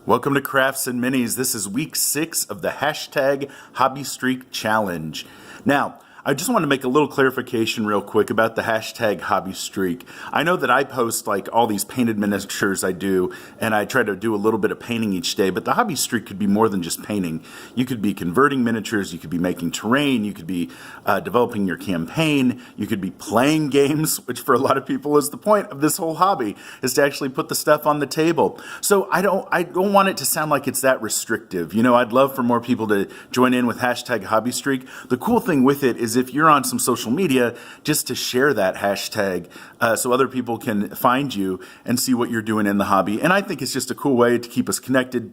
Welcome to Crafts and Minis. This is week 6 of the hashtag Hobby Streak Challenge. Now, I just want to make a little clarification real quick about the hashtag Hobby Streak. I know that I post like all these painted miniatures I do, and I try to do a little bit of painting each day, but the Hobby Streak could be more than just painting. You could be converting miniatures, you could be making terrain, you could be developing your campaign, you could be playing games, which for a lot of people is the point of this whole hobby, is to actually put the stuff on the table. So I don't want it to sound like it's that restrictive. You know, I'd love for more people to join in with hashtag Hobby Streak. The cool thing with it is if you're on some social media, just to share that hashtag so other people can find you and see what you're doing in the hobby. And I think it's just a cool way to keep us connected,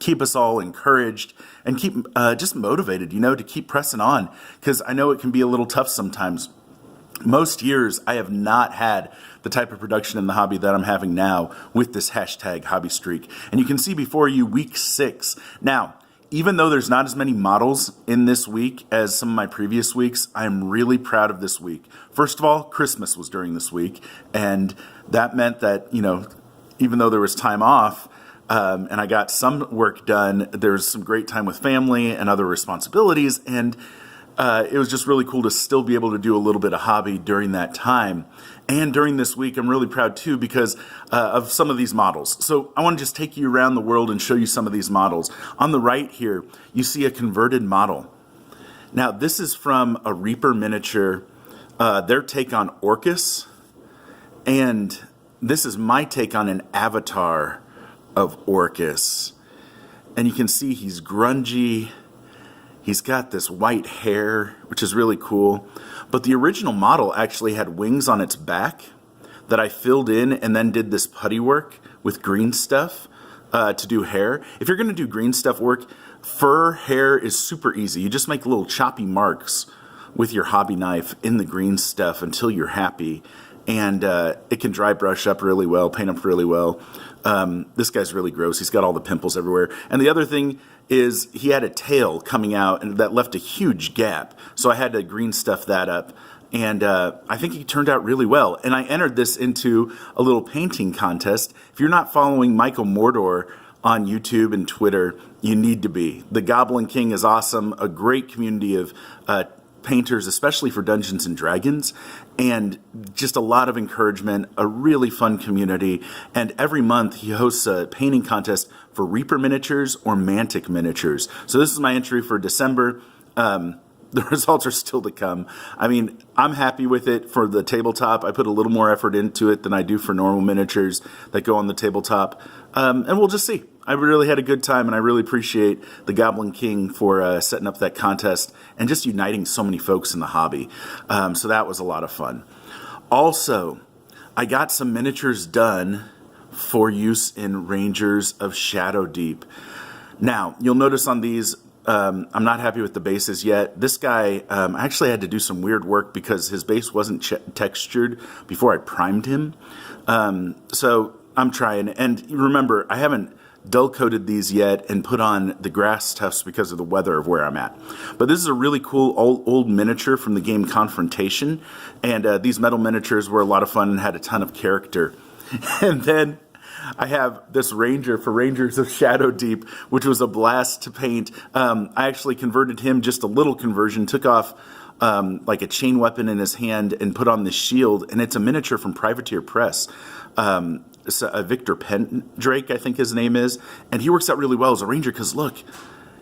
keep us all encouraged, and keep just motivated, you know, to keep pressing on, because I know it can be a little tough sometimes. Most years, I have not had the type of production in the hobby that I'm having now with this hashtag Hobby Streak. And you can see before you week 6. Now, even though there's not as many models in this week as some of my previous weeks, I'm really proud of this week. First of all, Christmas was during this week, and that meant that, you know, even though there was time off, and I got some work done, there was some great time with family and other responsibilities, and it was just really cool to still be able to do a little bit of hobby during that time. And during this week, I'm really proud too because of some of these models. So I want to just take you around the world and show you some of these models. On the right here, you see a converted model. Now, this is from a Reaper miniature, their take on Orcus. And this is my take on an avatar of Orcus. And you can see he's grungy. He's got this white hair, which is really cool. But the original model actually had wings on its back that I filled in and then did this putty work with green stuff to do hair. If you're going to do green stuff work, fur hair is super easy. You just make little choppy marks with your hobby knife in the green stuff until you're happy. And it can dry brush up really well, paint up really well. This guy's really gross. He's got all the pimples everywhere. And the other thing is he had a tail coming out and that left a huge gap. So I had to green stuff that up. And I think he turned out really well. And I entered this into a little painting contest. If you're not following Michael Mordor on YouTube and Twitter, you need to be. The Goblin King is awesome. A great community of painters, especially for Dungeons and Dragons, and just a lot of encouragement, a really fun community. And every month he hosts a painting contest for Reaper miniatures or Mantic miniatures. So this is my entry for December. The results are still to come. I mean, I'm happy with it for the tabletop. I put a little more effort into it than I do for normal miniatures that go on the tabletop. And we'll just see. I really had a good time, and I really appreciate the Goblin King for setting up that contest and just uniting so many folks in the hobby. So that was a lot of fun. Also, I got some miniatures done for use in Rangers of Shadow Deep. Now, you'll notice on these, I'm not happy with the bases yet. This guy, I actually had to do some weird work because his base wasn't textured before I primed him. So I'm trying. And remember, I haven't dull coated these yet and put on the grass tufts because of the weather of where I'm at. But this is a really cool old miniature from the game Confrontation. And these metal miniatures were a lot of fun and had a ton of character. And then I have this Ranger for Rangers of Shadow Deep, which was a blast to paint. I actually converted him, just a little conversion, took off like a chain weapon in his hand and put on this shield. And it's a miniature from Privateer Press. Victor Pendrake, I think his name is. And he works out really well as a Ranger because look,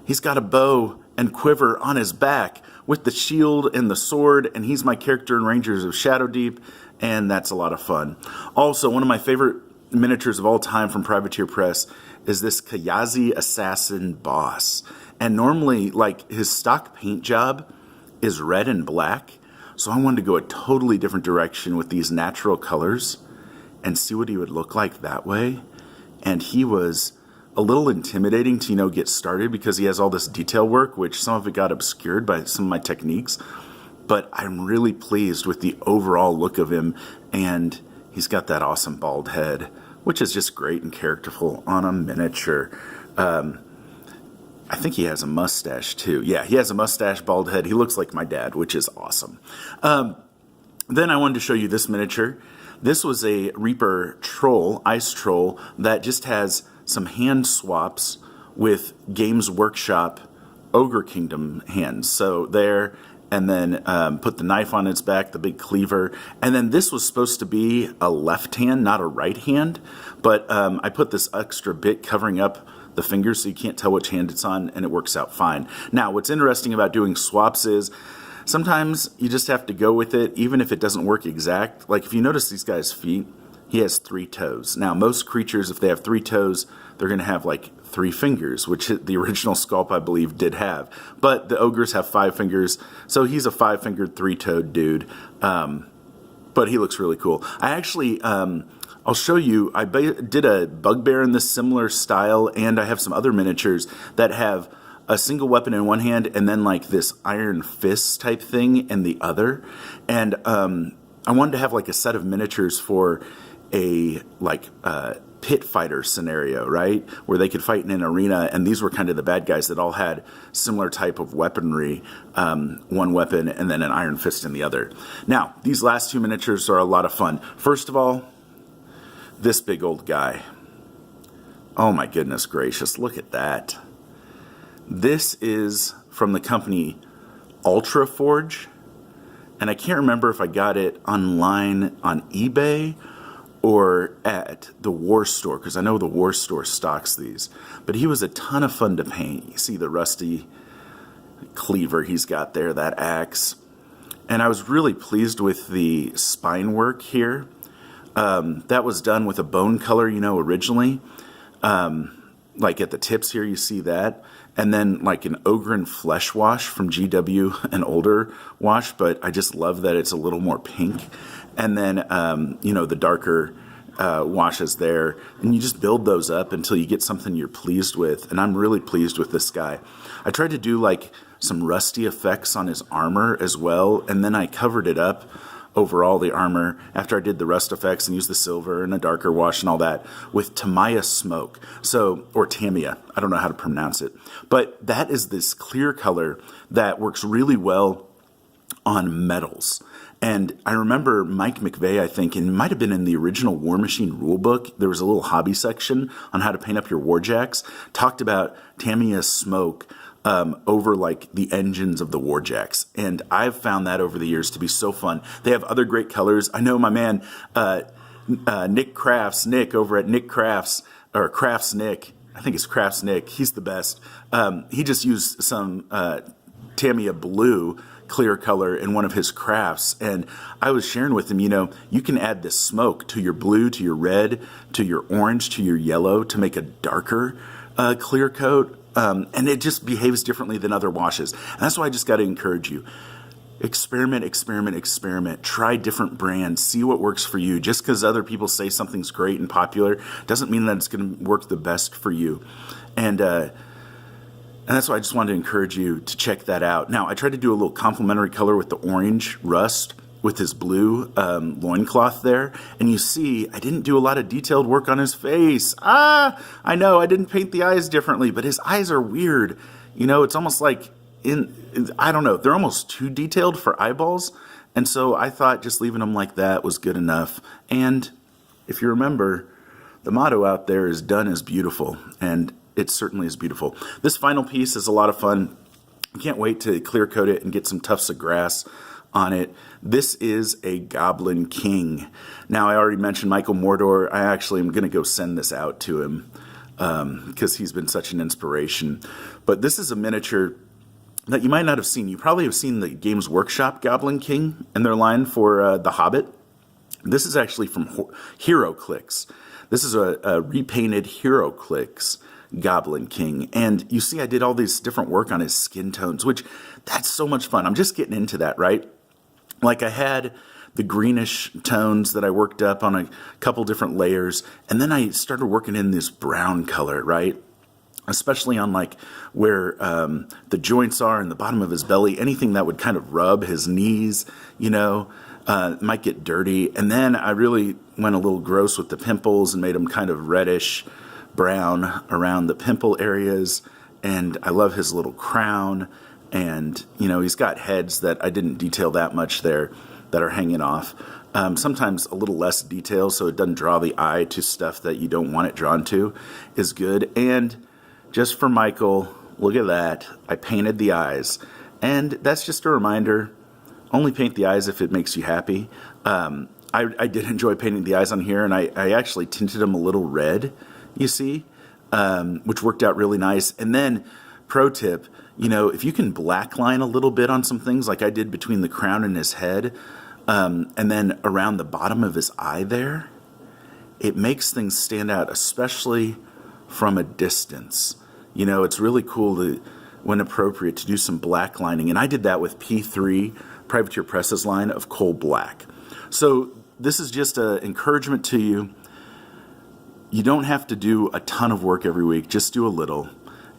he's got a bow and quiver on his back with the shield and the sword. And he's my character in Rangers of Shadow Deep. And that's a lot of fun. Also, one of my favorite miniatures of all time from Privateer Press is this Kayazi Assassin Boss. And normally, like, his stock paint job is red and black. So I wanted to go a totally different direction with these natural colors and see what he would look like that way. And he was a little intimidating to, you know, get started because he has all this detail work, which some of it got obscured by some of my techniques. But I'm really pleased with the overall look of him, and he's got that awesome bald head, which is just great and characterful on a miniature. I think he has a mustache too. Yeah, he has a mustache, bald head. He looks like my dad, which is awesome. Then I wanted to show you this miniature. This was a Reaper troll, ice troll, that just has some hand swaps with Games Workshop Ogre Kingdom hands. So there, and then put the knife on its back, the big cleaver. And then this was supposed to be a left hand, not a right hand. But I put this extra bit covering up the fingers so you can't tell which hand it's on, and it works out fine. Now, what's interesting about doing swaps is sometimes you just have to go with it, even if it doesn't work exact. Like if you notice these guys' feet, he has 3 toes. Now, most creatures, if they have 3 toes, they're going to have like 3 fingers, which the original sculpt, I believe, did have. But the ogres have 5 fingers, so he's a 5-fingered, 3-toed dude. But he looks really cool. I actually, I'll show you, I did a bugbear in this similar style, and I have some other miniatures that have a single weapon in one hand and then like this iron fist type thing in the other. And I wanted to have like a set of miniatures for a pit fighter scenario, right? Where they could fight in an arena, and these were kind of the bad guys that all had similar type of weaponry, one weapon and then an iron fist in the other. Now, these last 2 miniatures are a lot of fun. First of all, this big old guy. Oh my goodness gracious, look at that. This is from the company Ultra Forge, and I can't remember if I got it online on eBay or at the War Store, because I know the War Store stocks these. But he was a ton of fun to paint. You see the rusty cleaver he's got there, that axe. And I was really pleased with the spine work here. That was done with a bone color, originally. Like at the tips here, you see that. And then like an Ogre and Flesh wash from GW, an older wash, but I just love that it's a little more pink. And then, the darker washes there. And you just build those up until you get something you're pleased with. And I'm really pleased with this guy. I tried to do like some rusty effects on his armor as well. And then I covered it up over all the armor after I did the rust effects and used the silver and a darker wash and all that with Tamiya smoke. Or Tamiya, I don't know how to pronounce it. But that is this clear color that works really well on metals. And I remember Mike McVeigh, I think, and it might have been in the original War Machine rulebook, there was a little hobby section on how to paint up your Warjacks, talked about Tamiya smoke over like the engines of the Warjacks. And I've found that over the years to be so fun. They have other great colors. I know my man, Nick over at Nick Crafts, or Crafts Nick, I think it's Crafts Nick, he's the best. He just used some Tamiya blue clear color in one of his crafts, and I was sharing with him, you can add this smoke to your blue, to your red, to your orange, to your yellow to make a darker clear coat. And it just behaves differently than other washes. And that's why I just got to encourage you. Experiment. Try different brands. See what works for you. Just because other people say something's great and popular doesn't mean that it's going to work the best for you. And that's why I just wanted to encourage you to check that out. Now, I tried to do a little complementary color with the orange rust with his blue loincloth there. And you see, I didn't do a lot of detailed work on his face. I know, I didn't paint the eyes differently, but his eyes are weird. It's almost like, I don't know, they're almost too detailed for eyeballs. And so I thought just leaving them like that was good enough. And if you remember, the motto out there is done is beautiful. And it certainly is beautiful. This final piece is a lot of fun. I can't wait to clear coat it and get some tufts of grass on it. This is a Goblin King. Now, I already mentioned Michael Mordor. I actually am going to go send this out to him because he's been such an inspiration. But this is a miniature that you might not have seen. You probably have seen the Games Workshop Goblin King in their line for The Hobbit. This is actually from HeroClix. This is a repainted HeroClix Goblin King. And you see I did all these different work on his skin tones, which that's so much fun. I'm just getting into that, right? Like I had the greenish tones that I worked up on a couple different layers, and then I started working in this brown color, right? Especially on like where the joints are in the bottom of his belly, anything that would kind of rub his knees, might get dirty. And then I really went a little gross with the pimples and made them kind of reddish brown around the pimple areas. And I love his little crown. And, he's got heads that I didn't detail that much there. that are hanging off. Sometimes a little less detail so it doesn't draw the eye to stuff that you don't want it drawn to is good. And just for Michael, look at that. I painted the eyes. And that's just a reminder, only paint the eyes if it makes you happy. I did enjoy painting the eyes on here, and I actually tinted them a little red, you see, which worked out really nice. And then, pro tip, if you can blackline a little bit on some things like I did between the crown and his head, and then around the bottom of his eye there, it makes things stand out, especially from a distance. It's really cool to, when appropriate, to do some black lining. And I did that with P3, Privateer Press's line of coal black. So this is just an encouragement to you. You don't have to do a ton of work every week. Just do a little.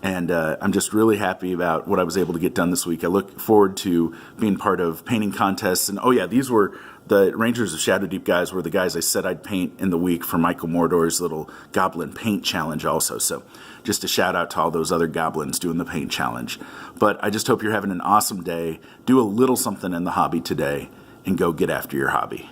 And I'm just really happy about what I was able to get done this week. I look forward to being part of painting contests. And these were the Rangers of Shadow Deep guys were the guys I said I'd paint in the week for Michael Mordor's little Goblin Paint Challenge also. So just a shout out to all those other goblins doing the paint challenge. But I just hope you're having an awesome day. Do a little something in the hobby today and go get after your hobby.